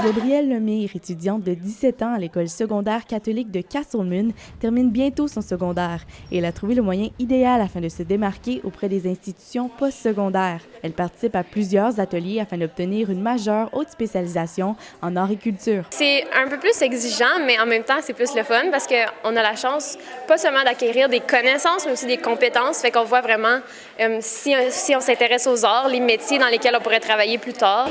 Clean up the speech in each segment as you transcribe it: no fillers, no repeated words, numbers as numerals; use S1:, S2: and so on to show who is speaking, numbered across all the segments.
S1: Gabrielle Lemire, étudiante de 17 ans à l'école secondaire catholique de Castlemaine, termine bientôt son secondaire et elle a trouvé le moyen idéal afin de se démarquer auprès des institutions postsecondaires. Elle participe à plusieurs ateliers afin d'obtenir une majeure haute spécialisation en horticulture.
S2: C'est un peu plus exigeant, mais en même temps, c'est plus le fun parce qu'on a la chance pas seulement d'acquérir des connaissances, mais aussi des compétences. Fait qu'on voit vraiment si on s'intéresse aux arts, les métiers dans lesquels on pourrait travailler plus tard.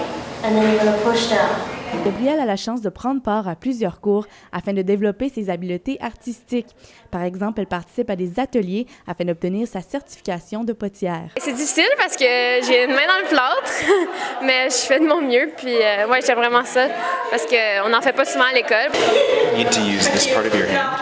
S1: Gabrielle a la chance de prendre part à plusieurs cours afin de développer ses habiletés artistiques. Par exemple, elle participe à des ateliers afin d'obtenir sa certification de potière.
S2: C'est difficile parce que j'ai une main dans le plâtre, mais je fais de mon mieux. Puis ouais, j'aime vraiment ça parce qu'on n'en fait pas souvent à l'école.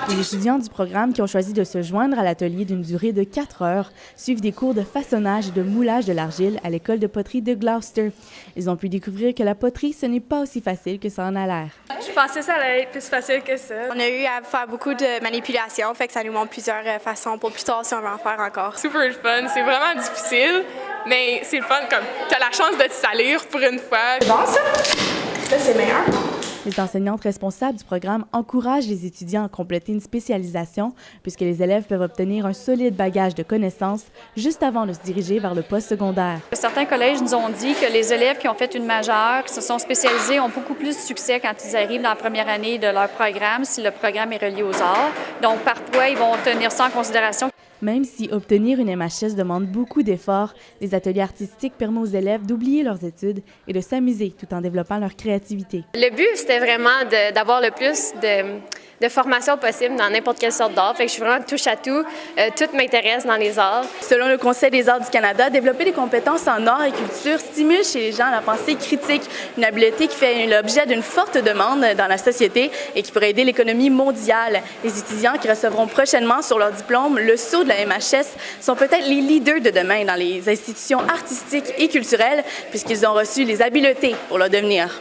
S1: Les étudiants du programme qui ont choisi de se joindre à l'atelier d'une durée de 4 heures suivent des cours de façonnage et de moulage de l'argile à l'école de poterie de Gloucester. Ils ont pu découvrir que la poterie, ce n'est pas aussi facile que ça en a l'air.
S3: Je pensais que ça allait être plus facile que ça.
S4: On a eu à faire beaucoup de manipulations, fait que ça nous montre plusieurs façons pour plus tard si on veut en faire encore.
S3: Super fun, c'est vraiment difficile, mais c'est le fun comme tu as la chance de te salir pour une fois.
S4: C'est bon ça? Là c'est meilleur.
S1: Les enseignantes responsables du programme encouragent les étudiants à compléter une spécialisation puisque les élèves peuvent obtenir un solide bagage de connaissances juste avant de se diriger vers le postsecondaire.
S5: Certains collèges nous ont dit que les élèves qui ont fait une majeure, qui se sont spécialisés, ont beaucoup plus de succès quand ils arrivent dans la première année de leur programme, si le programme est relié aux arts. Donc, parfois, ils vont tenir ça en considération.
S1: Même si obtenir une MHS demande beaucoup d'efforts, les ateliers artistiques permettent aux élèves d'oublier leurs études et de s'amuser tout en développant leur créativité.
S2: Le but, c'était vraiment d'avoir le plus de formation possible dans n'importe quelle sorte d'art. Fait que je suis vraiment touche à tout. Tout m'intéresse dans les arts.
S4: Selon le Conseil des arts du Canada, développer des compétences en art et culture stimule chez les gens la pensée critique, une habileté qui fait l'objet d'une forte demande dans la société et qui pourrait aider l'économie mondiale. Les étudiants qui recevront prochainement sur leur diplôme le sceau de la MHS sont peut-être les leaders de demain dans les institutions artistiques et culturelles puisqu'ils ont reçu les habiletés pour leur devenir.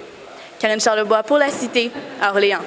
S4: Karine Charlebois pour La Cité, à Orléans.